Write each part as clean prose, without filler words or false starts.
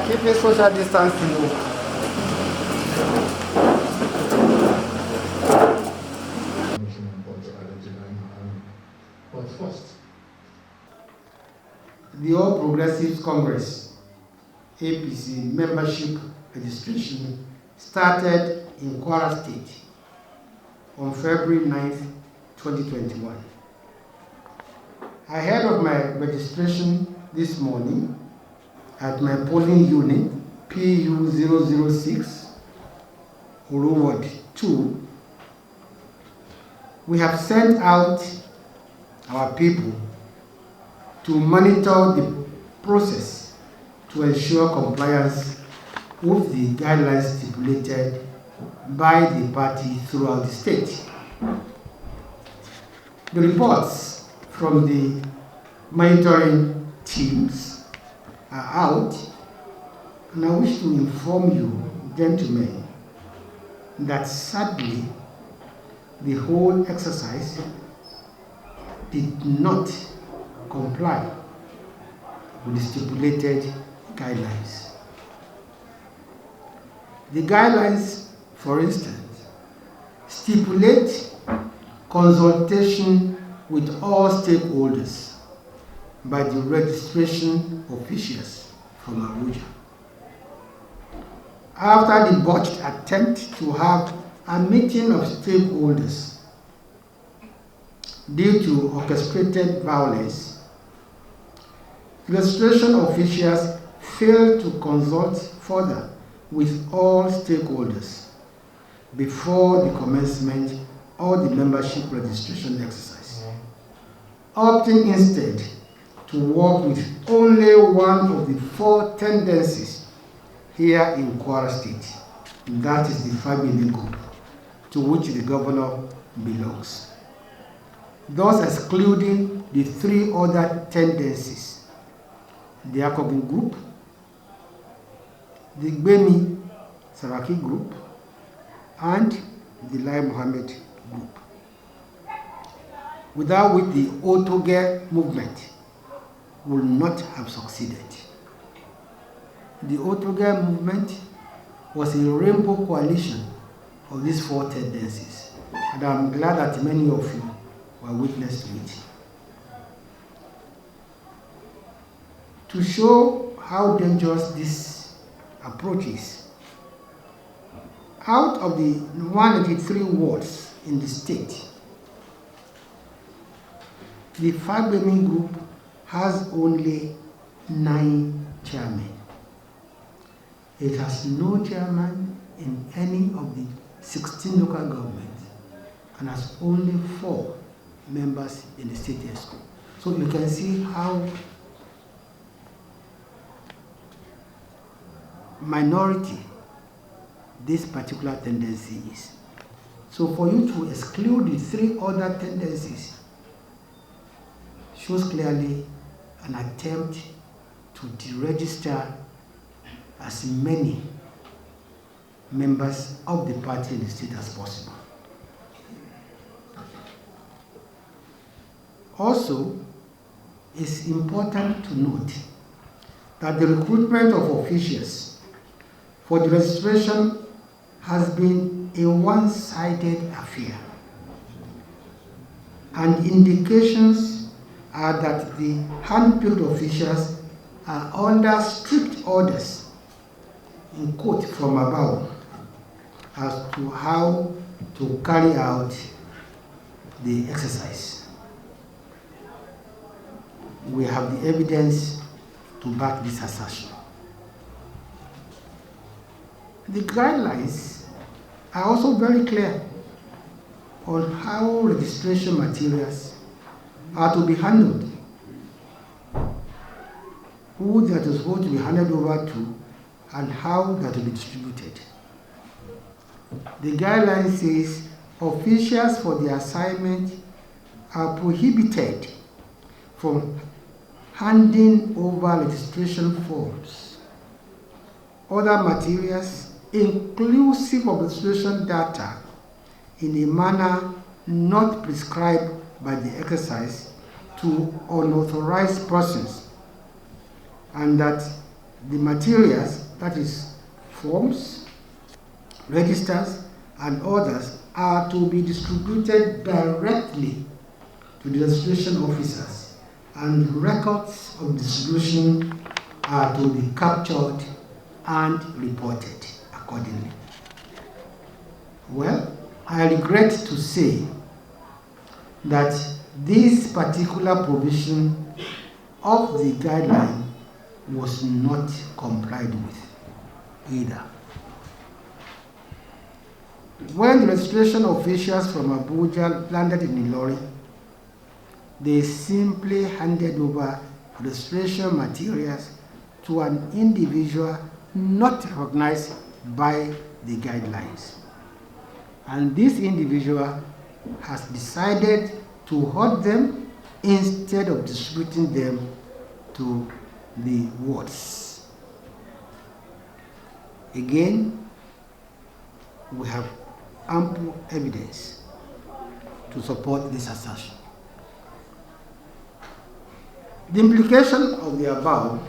keeping social distancing. But first, the All Progressives Congress, APC membership registration started in Kwara State on February 9th, 2021. Ahead of my registration this morning at my polling unit, PU006, Ward 2, we have sent out our people to monitor the process to ensure compliance with the guidelines stipulated by the party throughout the state. The reports from the monitoring teams are out, and I wish to inform you, gentlemen, that sadly, the whole exercise did not comply with the stipulated guidelines. The guidelines, for instance, stipulate consultation with all stakeholders by the registration officials from Abuja. After the botched attempt to have a meeting of stakeholders due to orchestrated violence, registration officials failed to consult further with all stakeholders before the commencement of the membership registration exercise, opting instead to work with only one of the 4 tendencies here in Kwara State, and that is the family group to which the governor belongs, thus excluding the 3 other tendencies: the Akobin group, the Gbemi Saraki group, and the Lai Mohammad group, without which the Otoge movement would not have succeeded. The Otoge movement was a rainbow coalition of these 4 tendencies, and I'm glad that many of you were witness to it. To show how dangerous this approach is, out of the 183 wards in the state, the Fagbemi group has only 9 chairmen. It has no chairman in any of the 16 local governments and has only 4 members in the state ESCO. So you can see how minority this particular tendency is. So for you to exclude the 3 other tendencies shows clearly an attempt to deregister as many members of the party in the state as possible. Also, it's important to note that the recruitment of officials for the registration has been a one-sided affair, and indications are that the hand-picked officials are under strict orders, in quote from above, as to how to carry out the exercise. We have the evidence to back this assertion. The guidelines are also very clear on how registration materials are to be handled, who that is supposed to be handed over to, and how that will be distributed. The guideline says officials for the assignment are prohibited from handing over registration forms, other materials, inclusive of registration data, in a manner not prescribed by the exercise to unauthorized persons, and that the materials, that is forms, registers, and others, are to be distributed directly to the registration officers, and records of distribution are to be captured and reported accordingly. Well, I regret to say that this particular provision of the guideline was not complied with either. When the registration officials from Abuja landed in Ilorin, they simply handed over registration materials to an individual not recognized by the guidelines. And this individual has decided to hoard them instead of distributing them to the wards. Again, we have ample evidence to support this assertion. The implication of the above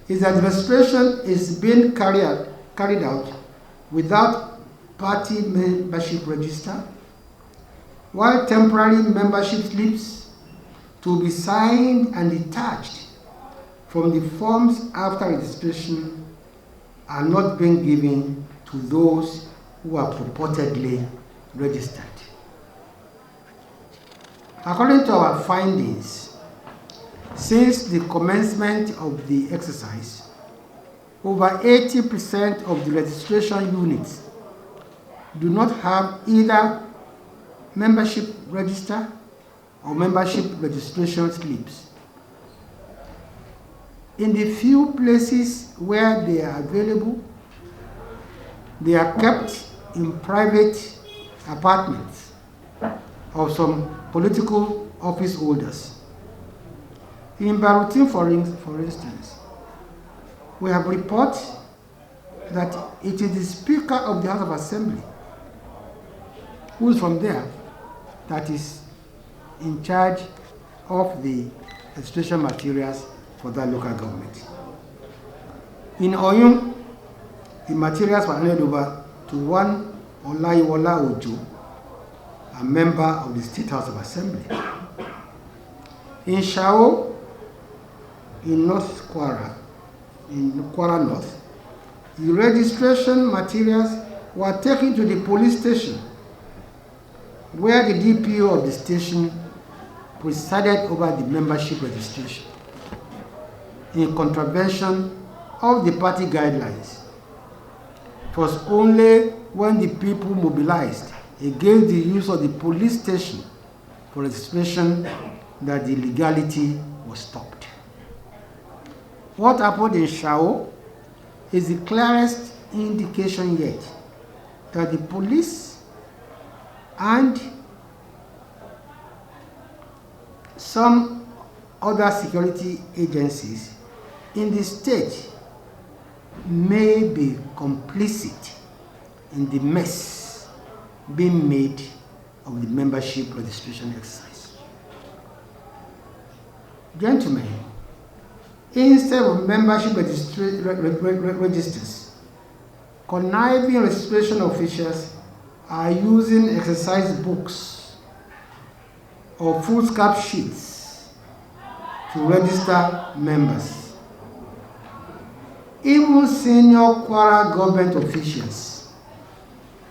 is that the registration is being carried out without party membership register, while temporary membership slips to be signed and detached from the forms after registration are not being given to those who are purportedly registered. According to our findings, since the commencement of the exercise, over 80% of the registration units do not have either membership register or membership registration slips. In the few places where they are available, they are kept in private apartments of some political office holders. In Barutin, for instance, we have reports that it is the Speaker of the House of Assembly who is from there that is in charge of the registration materials for that local government. In Oyun, the materials were handed over to one Olayiwola Ojo, a member of the State House of Assembly. In Shao, in North Kwara, in Kwara North, the registration materials were taken to the police station, where the DPO of the station presided over the membership registration in contravention of the party guidelines. It was only when the people mobilized against the use of the police station for registration that the illegality was stopped. What happened in Shao is the clearest indication yet that the police and some other security agencies in the state may be complicit in the mess being made of the membership registration exercise. Gentlemen, instead of membership registers, conniving registration officials are using exercise books or foolscap sheets to register members. Even senior Kwara government officials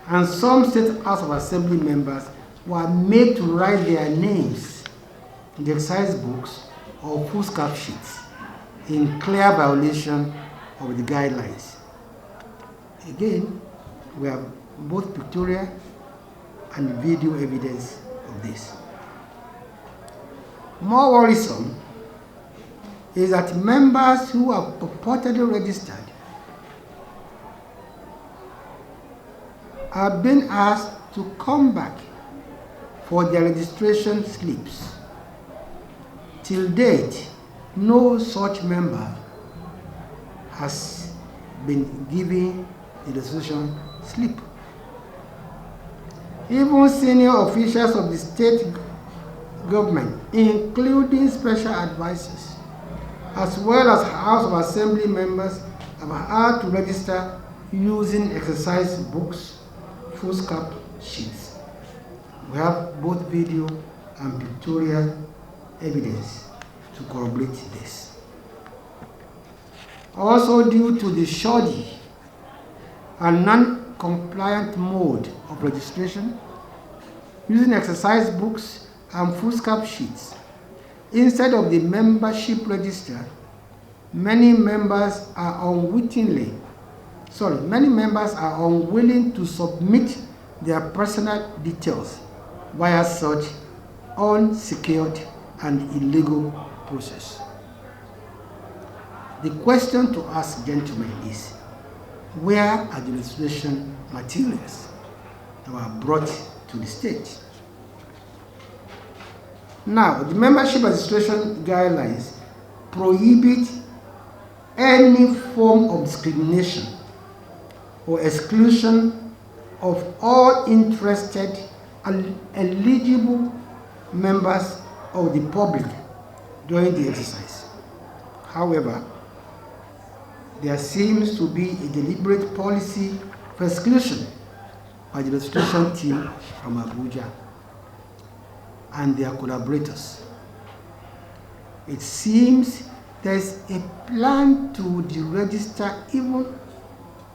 and some State House of Assembly members were made to write their names in the exercise books or foolscap sheets in clear violation of the guidelines. Again, we have both pictorial and video evidence of this. More worrisome is that members who are purportedly registered are being asked to come back for their registration slips. Till date, no such member has been given a registration slip. Even senior officials of the state government, including special advisors, as well as House of Assembly members have had to register using exercise books, foolscap sheets. We have both video and pictorial evidence to corroborate this. Also, due to the shoddy and non-compliant mode of registration, using exercise books and foolscap sheets instead of the membership register, many members are unwilling to submit their personal details via such unsecured and illegal process. The question to ask, gentlemen, is where are the registration materials that were brought to the state? Now, the membership registration guidelines prohibit any form of discrimination or exclusion of all interested and eligible members of the public during the exercise. However, there seems to be a deliberate policy for exclusion by the registration team from Abuja and their collaborators. It seems there is a plan to deregister even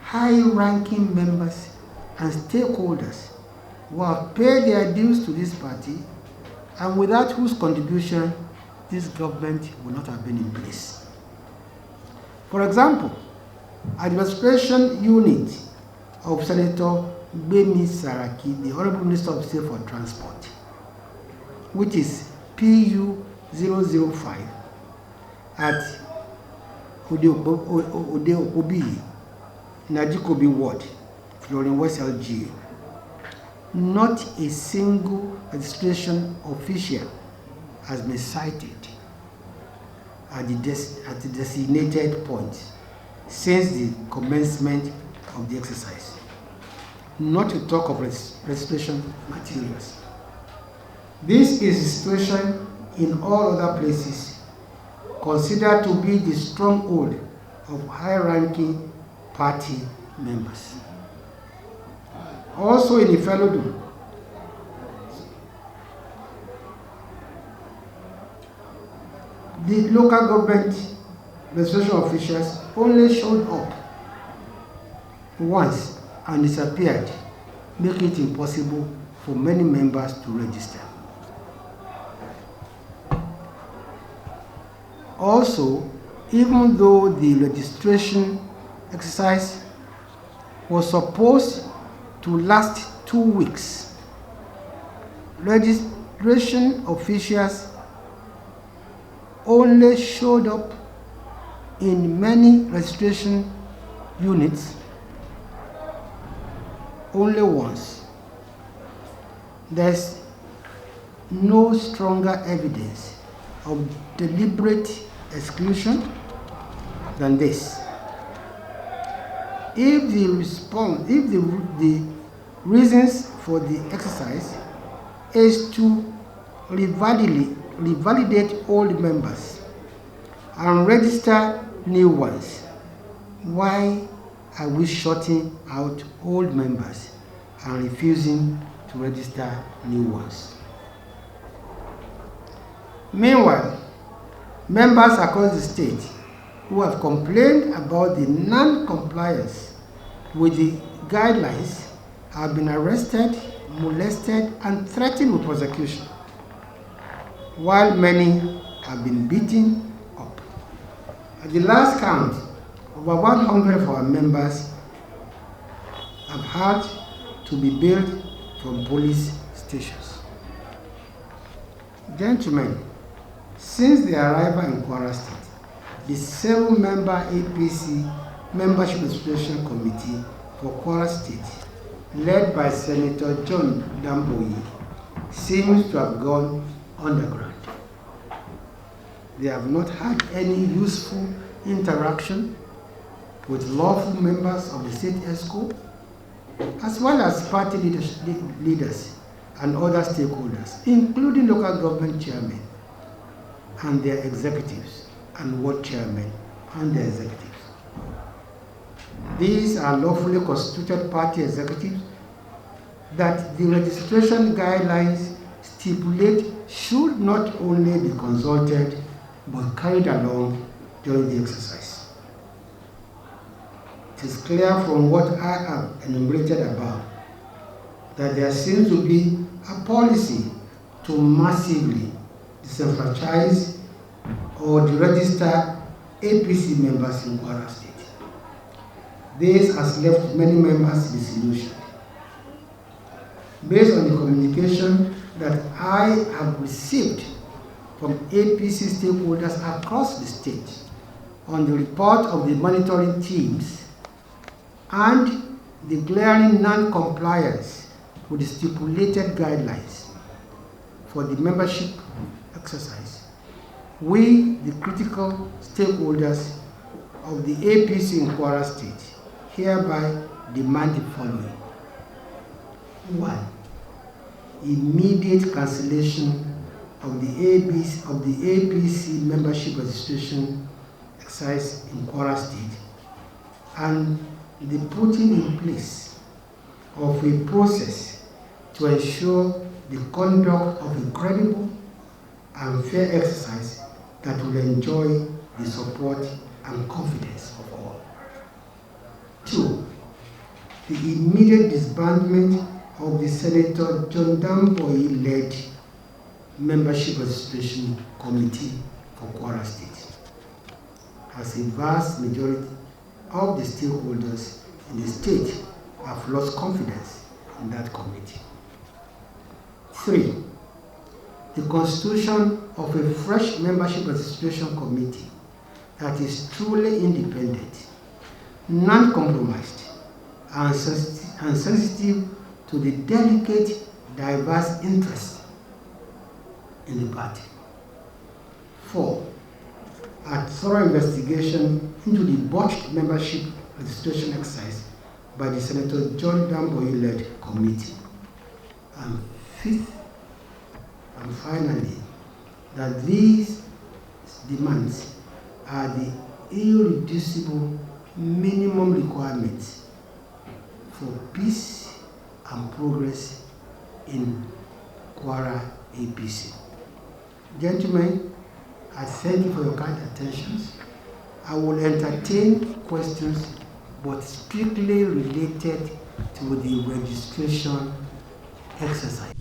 high-ranking members and stakeholders who have paid their dues to this party and without whose contribution this government would not have been in place. For example, administration unit of Senator Gbemi Saraki, the Honorable Minister of State for Transport, which is PU 005 at Odeobi, Najikobi Ward, Florin West LGA. Not a single registration official has been cited at the designated point since the commencement of the exercise, not to talk of registration materials. This is the situation in all other places considered to be the stronghold of high-ranking party members. Also in Ifelodun, the local government registration officials only showed up once and disappeared, making it impossible for many members to register. Also, even though the registration exercise was supposed to last 2 weeks, registration officials only showed up in many registration units only once. There's no stronger evidence of deliberate exclusion than this. If the reasons for the exercise is to revalidate old members and register new ones, why are we shutting out old members and refusing to register new ones? Meanwhile, members across the state who have complained about the non-compliance with the guidelines have been arrested, molested, and threatened with prosecution, while many have been beaten up. At the last count, over 100 of our members have had to be bailed from police stations. Gentlemen, since the arrival in Kwara State, the 7-member APC Membership Registration Committee for Kwara State, led by Senator John Damboyi, seems to have gone underground. They have not had any useful interaction with lawful members of the state ESCO, as well as party leaders and other stakeholders, including local government chairmen and their executives, and ward chairmen and their executives. these are lawfully constituted party executives, that the registration guidelines stipulate should not only be consulted but carried along during the exercise. It is clear from what I have enumerated above that there seems to be a policy to massively disenfranchise or deregister APC members in Kwara State. This has left many members disillusioned. Based on the communication that I have received from APC stakeholders across the state on the report of the monitoring teams and the glaring non-compliance with the stipulated guidelines for the membership exercise, we, the critical stakeholders of the APC in Kwara State, hereby demand the following. 1. Immediate cancellation of the APC membership registration exercise in Kwara State and the putting in place of a process to ensure the conduct of a credible and fair exercise that will enjoy the support and confidence of all. 2. The immediate disbandment of the Senator John Damboy-led membership registration committee for Kwara State, as a vast majority of the stakeholders in the state have lost confidence in that committee. 3. The constitution of a fresh membership registration committee that is truly independent, non-compromised, and sensitive to the delicate, diverse interests in the party. 4. A thorough investigation into the botched membership registration exercise by the Senator John Damboy-led committee. And 5th, and finally, that these demands are the irreducible minimum requirements for peace and progress in Kwara APC. Gentlemen, I thank you for your kind attentions. I will entertain questions, but strictly related to the registration exercise.